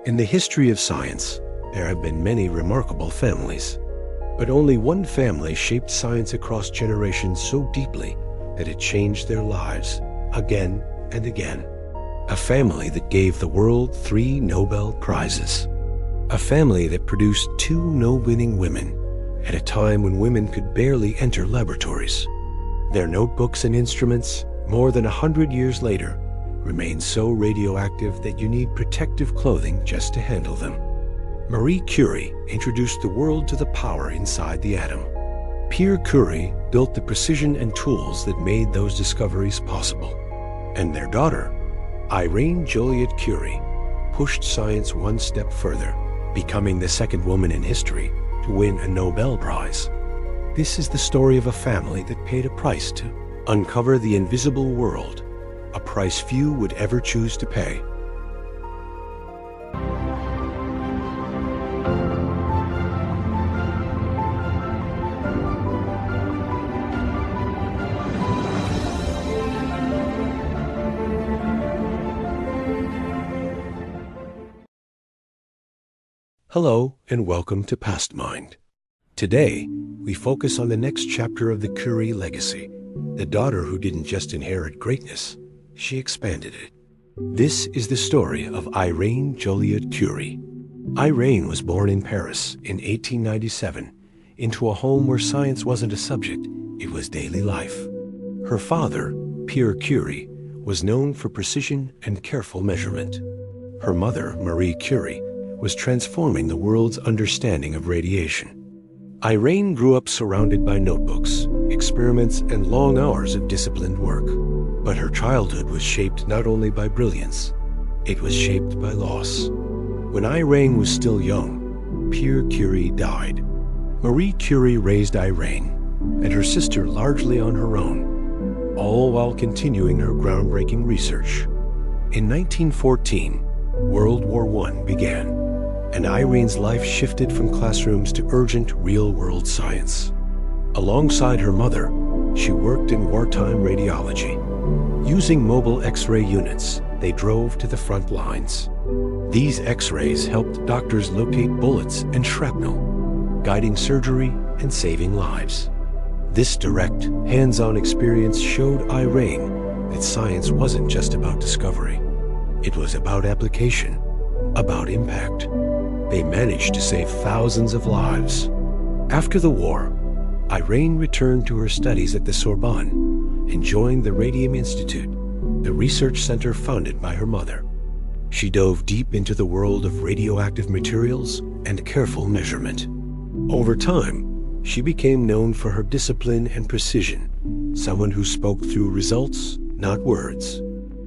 In the history of science, there have been many remarkable families. But only one family shaped science across generations so deeply that it changed their lives again and again. A family that gave the world 3 Nobel Prizes. A family that produced 2 Nobel-winning women at a time when women could barely enter laboratories. Their notebooks and instruments, more than 100 years later, remain so radioactive that you need protective clothing just to handle them. Marie Curie introduced the world to the power inside the atom. Pierre Curie built the precision and tools that made those discoveries possible. And their daughter, Irène Joliot-Curie, pushed science one step further, becoming the second woman in history to win a Nobel Prize. This is the story of a family that paid a price to uncover the invisible world, a price few would ever choose to pay. Hello and welcome to PastMind. Today, we focus on the next chapter of the Curie legacy, the daughter who didn't just inherit greatness, she expanded it. This is the story of Irène Joliot-Curie. Irène was born in Paris in 1897 into a home where science wasn't a subject, it was daily life. Her father, Pierre Curie, was known for precision and careful measurement. Her mother, Marie Curie, was transforming the world's understanding of radiation. Irène grew up surrounded by notebooks, experiments, and long hours of disciplined work. But her childhood was shaped not only by brilliance, it was shaped by loss. When Irène was still young, Pierre Curie died. Marie Curie raised Irène and her sister largely on her own, all while continuing her groundbreaking research. In 1914, World War I began, and Irene's life shifted from classrooms to urgent, real-world science. Alongside her mother, she worked in wartime radiology. Using mobile X-ray units, they drove to the front lines. These X-rays helped doctors locate bullets and shrapnel, guiding surgery and saving lives. This direct, hands-on experience showed Irène that science wasn't just about discovery. It was about application, about impact. They managed to save thousands of lives. After the war, Irène returned to her studies at the Sorbonne and joined the Radium Institute, the research center founded by her mother. She dove deep into the world of radioactive materials and careful measurement. Over time, she became known for her discipline and precision, someone who spoke through results, not words.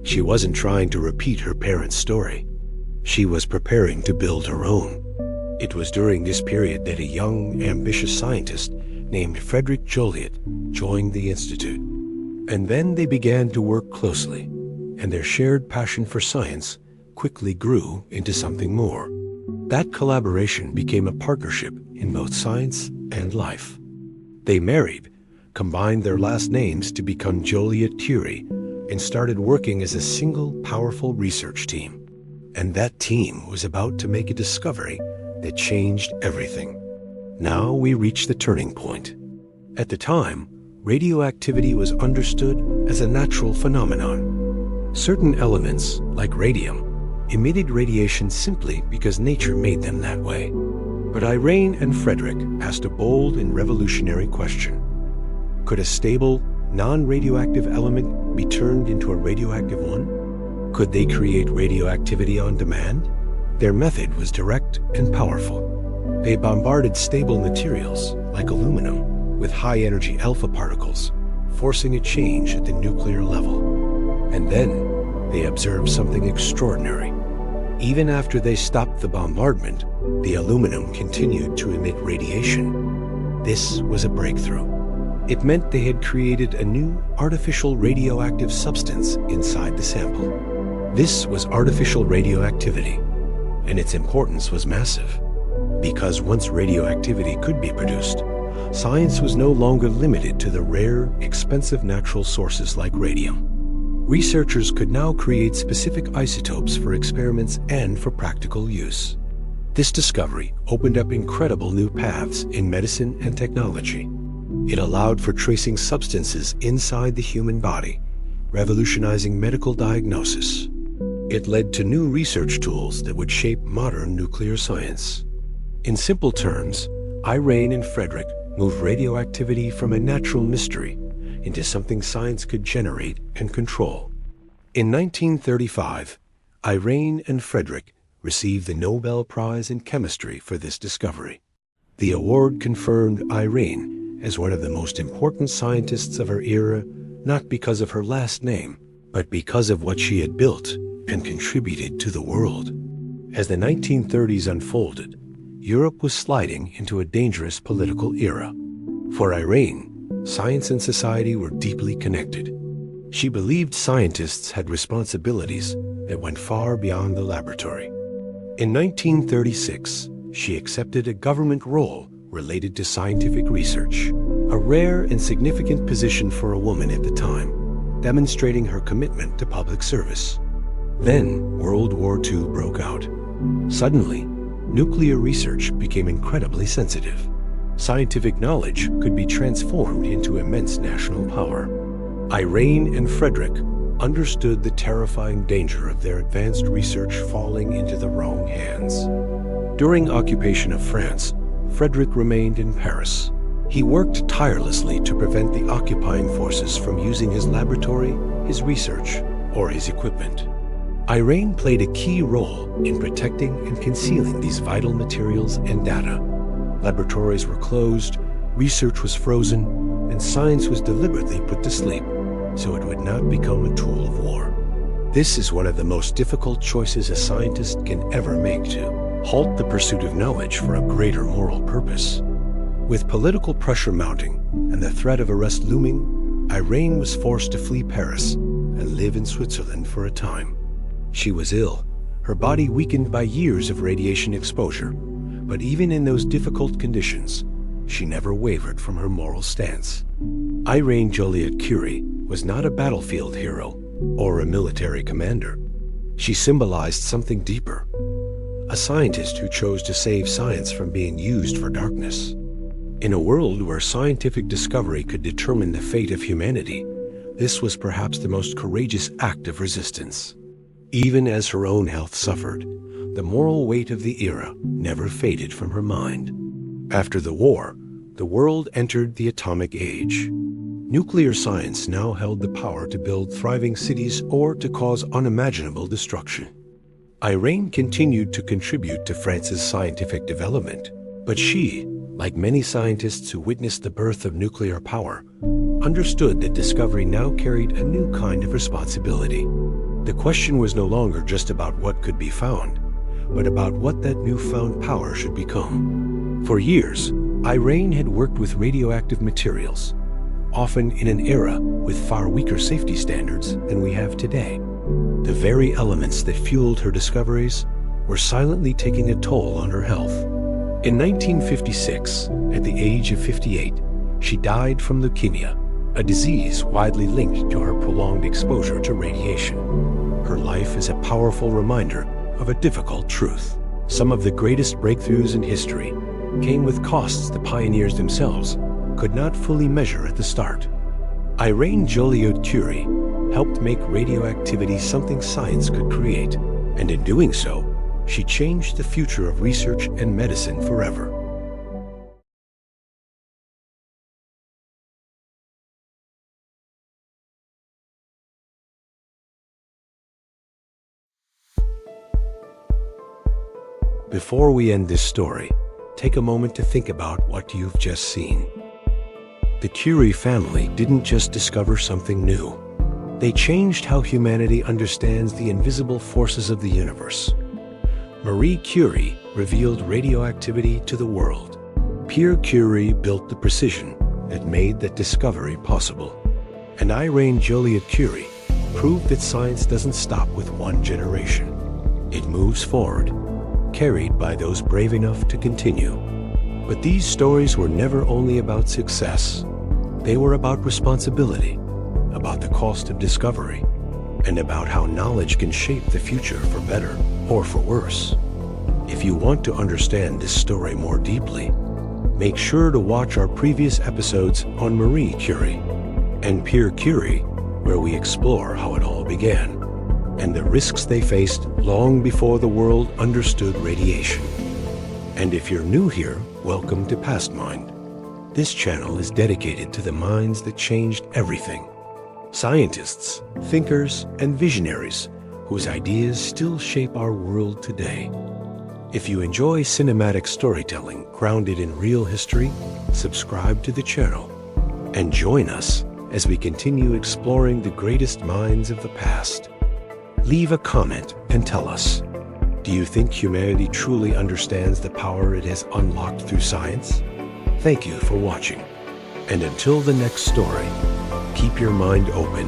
She wasn't trying to repeat her parents' story. She was preparing to build her own. It was during this period that a young, ambitious scientist named Frédéric Joliot joined the Institute. And then they began to work closely, and their shared passion for science quickly grew into something more. That collaboration became a partnership in both science and life. They married, combined their last names to become Joliot-Curie, and started working as a single, powerful research team. And that team was about to make a discovery that changed everything. Now we reach the turning point. At the time, radioactivity was understood as a natural phenomenon. Certain elements, like radium, emitted radiation simply because nature made them that way. But Irène and Frédéric asked a bold and revolutionary question. Could a stable, non-radioactive element be turned into a radioactive one? Could they create radioactivity on demand? Their method was direct and powerful. They bombarded stable materials, like aluminum, with high-energy alpha particles, forcing a change at the nuclear level. And then, they observed something extraordinary. Even after they stopped the bombardment, the aluminum continued to emit radiation. This was a breakthrough. It meant they had created a new artificial radioactive substance inside the sample. This was artificial radioactivity, and its importance was massive. Because once radioactivity could be produced, science was no longer limited to the rare, expensive natural sources like radium. Researchers could now create specific isotopes for experiments and for practical use. This discovery opened up incredible new paths in medicine and technology. It allowed for tracing substances inside the human body, revolutionizing medical diagnosis. It led to new research tools that would shape modern nuclear science. In simple terms, Irene and Frederick moved radioactivity from a natural mystery into something science could generate and control. In 1935, Irene and Frederick received the Nobel Prize in Chemistry for this discovery. The award confirmed Irene as one of the most important scientists of her era, not because of her last name, but because of what she had built and contributed to the world. As the 1930s unfolded, Europe was sliding into a dangerous political era. For Irene, science and society were deeply connected. She believed scientists had responsibilities that went far beyond the laboratory. In 1936, she accepted a government role related to scientific research, a rare and significant position for a woman at the time, demonstrating her commitment to public service. Then, World War II broke out. Suddenly, nuclear research became incredibly sensitive. Scientific knowledge could be transformed into immense national power. Irene and Frederick understood the terrifying danger of their advanced research falling into the wrong hands. During occupation of France, Frederick remained in Paris. He worked tirelessly to prevent the occupying forces from using his laboratory, his research, or his equipment. Irene played a key role in protecting and concealing these vital materials and data. Laboratories were closed, research was frozen, and science was deliberately put to sleep so it would not become a tool of war. This is one of the most difficult choices a scientist can ever make, to halt the pursuit of knowledge for a greater moral purpose. With political pressure mounting and the threat of arrest looming, Irene was forced to flee Paris and live in Switzerland for a time. She was ill, her body weakened by years of radiation exposure, but even in those difficult conditions, she never wavered from her moral stance. Irène Joliot-Curie was not a battlefield hero or a military commander. She symbolized something deeper, a scientist who chose to save science from being used for darkness. In a world where scientific discovery could determine the fate of humanity, this was perhaps the most courageous act of resistance. Even as her own health suffered, the moral weight of the era never faded from her mind. After the war, the world entered the atomic age. Nuclear science now held the power to build thriving cities or to cause unimaginable destruction. Irene continued to contribute to France's scientific development, but she, like many scientists who witnessed the birth of nuclear power, understood that discovery now carried a new kind of responsibility. The question was no longer just about what could be found, but about what that newfound power should become. For years, Irene had worked with radioactive materials, often in an era with far weaker safety standards than we have today. The very elements that fueled her discoveries were silently taking a toll on her health. In 1956, at the age of 58, she died from leukemia, a disease widely linked to her prolonged exposure to radiation. Her life is a powerful reminder of a difficult truth. Some of the greatest breakthroughs in history came with costs the pioneers themselves could not fully measure at the start. Irène Joliot-Curie helped make radioactivity something science could create, and in doing so, she changed the future of research and medicine forever. Before we end this story, take a moment to think about what you've just seen. The Curie family didn't just discover something new. They changed how humanity understands the invisible forces of the universe. Marie Curie revealed radioactivity to the world. Pierre Curie built the precision that made that discovery possible. And Irène Joliot-Curie proved that science doesn't stop with one generation. It moves forward, carried by those brave enough to continue. But these stories were never only about success. They were about responsibility, about the cost of discovery, and about how knowledge can shape the future for better or for worse. If you want to understand this story more deeply, make sure to watch our previous episodes on Marie Curie and Pierre Curie, where we explore how it all began and the risks they faced long before the world understood radiation. And if you're new here, welcome to PastMind. This channel is dedicated to the minds that changed everything. Scientists, thinkers, and visionaries whose ideas still shape our world today. If you enjoy cinematic storytelling grounded in real history, subscribe to the channel and join us as we continue exploring the greatest minds of the past. Leave a comment and tell us, do you think humanity truly understands the power it has unlocked through science? Thank you for watching. And until the next story, keep your mind open